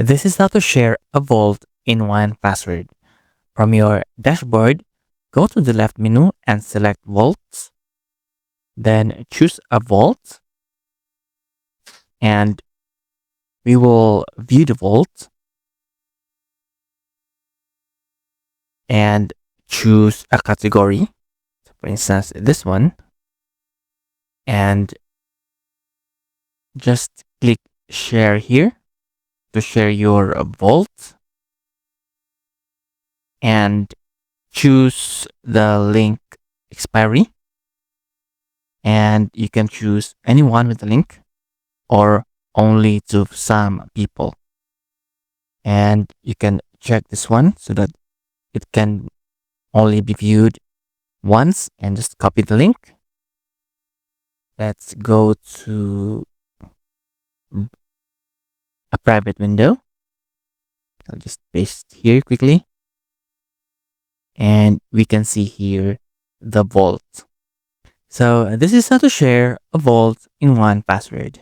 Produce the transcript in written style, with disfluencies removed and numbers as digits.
This is how to share a vault in 1Password. From your dashboard, go to the left menu and select Vaults. Then choose a vault and we will view the vault and choose a category. So for instance, this one. And just click Share here to share your vault. And choose the link expiry. And you can choose anyone with the link or only to some people. And you can check this one so that it can only be viewed once, and just copy the link. Let's go to a private window. I'll just paste here quickly. And we can see here the vault. So this is how to share a vault in 1Password.